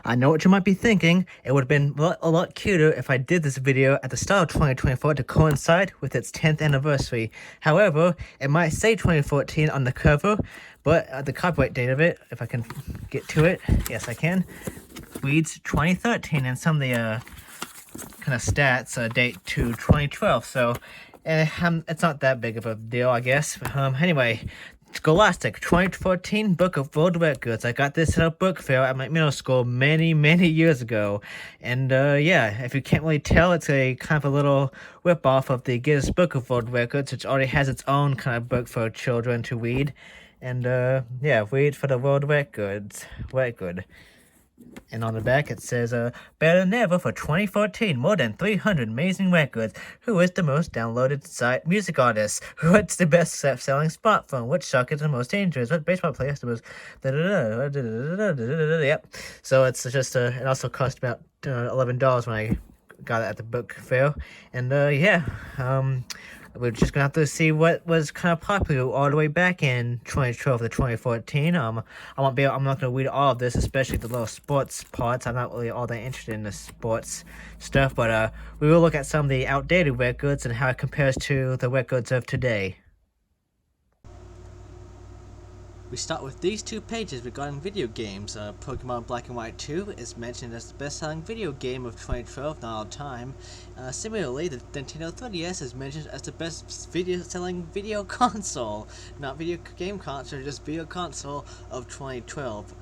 I know what you might be thinking. It would have been a lot cuter if I did this video at the start of 2024 to coincide with its 10th anniversary. However, it might say 2014 on the cover, but the copyright date of it, if I can get to it, yes I can, reads 2013, and some of the kind of stats date to 2012, so it's not that big of a deal, I guess. Anyway, Scholastic 2014 Book of World Records. I got this at a book fair at my middle school many years ago. And yeah, if you can't really tell, it's a kind of a little rip-off of the Guinness Book of World Records, which already has its own kind of book for children to read. And yeah, read for the world records. Record. And on the back it says, better than ever for 2014, more than 300 amazing records. Who is the most downloaded site music artist? What's the best selling smartphone? Which shark is the most dangerous? What baseball player is the most... Yep. So it's just, it also cost about $11 when I got it at the book fair. And yeah, we're just gonna have to see what was kind of popular all the way back in 2012 to 2014. I'm not gonna read all of this, especially the little sports parts. I'm not really all that interested in the sports stuff, but we will look at some of the outdated records and how it compares to the records of today. We start with these two pages regarding video games. Pokemon Black and White 2 is mentioned as the best-selling video game of 2012, not all time. Similarly, the Nintendo 3DS is mentioned as the best-selling video console. Not video game console, just video console of 2012.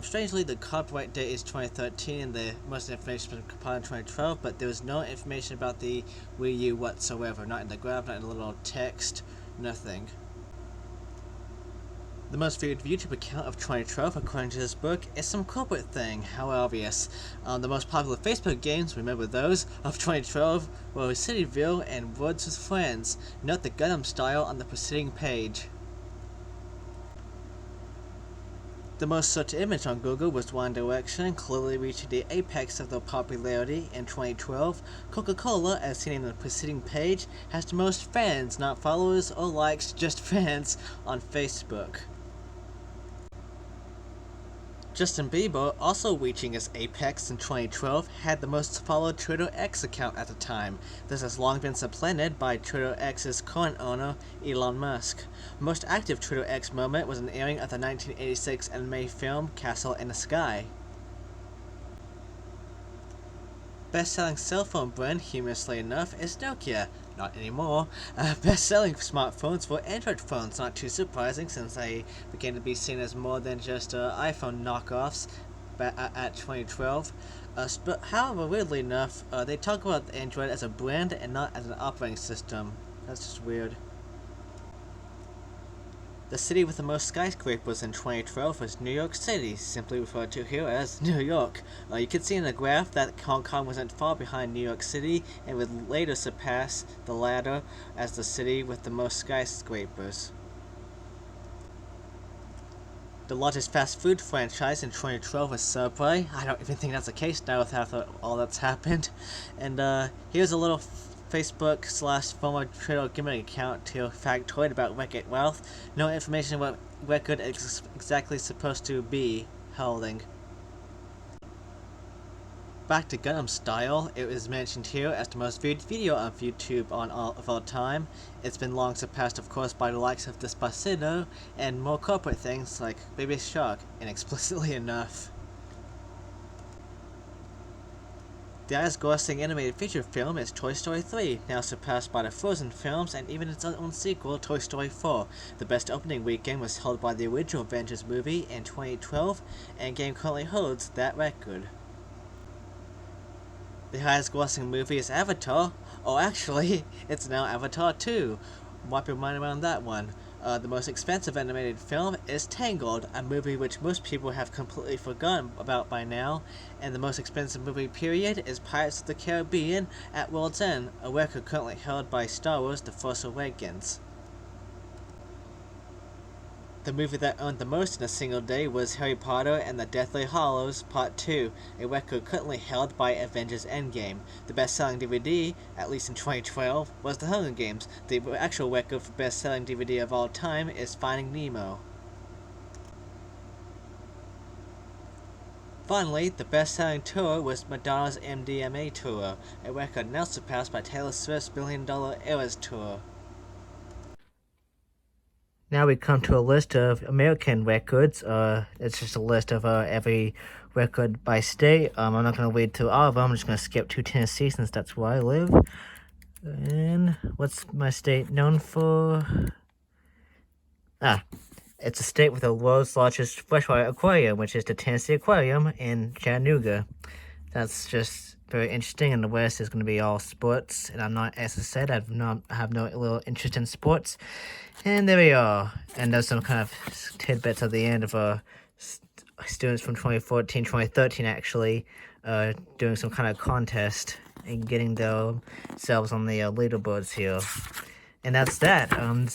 Strangely, the copyright date is 2013 and the most information was compiled in 2012, but there was no information about the Wii U whatsoever. Not in the graph, not in the little text, nothing. The most viewed YouTube account of 2012, according to this book, is some corporate thing. How obvious. The most popular Facebook games, remember those, of 2012 were Cityville and Words with Friends. Note the Gundam style on the preceding page. The most searched image on Google was One Direction, clearly reaching the apex of their popularity in 2012. Coca-Cola, as seen in the preceding page, has the most fans, not followers or likes, just fans, on Facebook. Justin Bieber, also reaching his apex in 2012, had the most followed Twitter X account at the time. This has long been supplanted by Twitter X's current owner, Elon Musk. Most active Twitter X moment was an airing of the 1986 anime film Castle in the Sky. Best-selling cell phone brand, humorously enough, is Nokia. Not anymore. Best-selling smartphones were Android phones, not too surprising since they began to be seen as more than just iPhone knockoffs at 2012. But however, weirdly enough, they talk about Android as a brand and not as an operating system. That's just weird. The city with the most skyscrapers in 2012 was New York City, simply referred to here as New York. You can see in the graph that Hong Kong wasn't far behind New York City and would later surpass the latter as the city with the most skyscrapers. The largest fast food franchise in 2012 was Subway. I don't even think that's the case now with all that's happened. And here's a little Facebook/former Twitter gimmick account to factoid about Wreck-It Ralph. No information what record is exactly supposed to be holding. Back to Gundam Style, it is mentioned here as the most viewed video on YouTube of all time. It's been long surpassed, of course, by the likes of Despacito and more corporate things like Baby Shark, inexplicitly enough. The highest grossing animated feature film is Toy Story 3, now surpassed by the Frozen films and even its own sequel, Toy Story 4. The best opening weekend was held by the original Avengers movie in 2012, and game currently holds that record. The highest grossing movie is Avatar. Oh, actually, it's now Avatar 2. Wipe your mind around that one. The most expensive animated film is Tangled, a movie which most people have completely forgotten about by now, and the most expensive movie period is Pirates of the Caribbean at World's End, a record currently held by Star Wars The Force Awakens. The movie that earned the most in a single day was Harry Potter and the Deathly Hallows Part 2, a record currently held by Avengers Endgame. The best-selling DVD, at least in 2012, was The Hunger Games. The actual record for best-selling DVD of all time is Finding Nemo. Finally, the best-selling tour was Madonna's MDMA tour, a record now surpassed by Taylor Swift's $1 billion Eras tour. Now we come to a list of American records. It's just a list of every record by state. I'm not going to read through all of them. I'm just going to skip to Tennessee since that's where I live. And what's my state known for? It's a state with the world's largest freshwater aquarium, which is the Tennessee Aquarium in Chattanooga. That's just very interesting, and the rest is going to be all sports. And I'm not, as I said, I have no little interest in sports. And there we are. And there's some kind of tidbits at the end of students from 2014, 2013 actually doing some kind of contest and getting themselves on the leaderboards here. And that's that.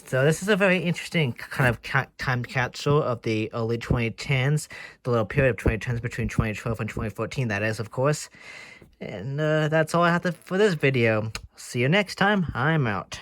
So this is a very interesting kind of time capsule of the early 2010s, the little period of 2010s between 2012 and 2014, that is, of course. And that's all I have for this video. See you next time. I'm out.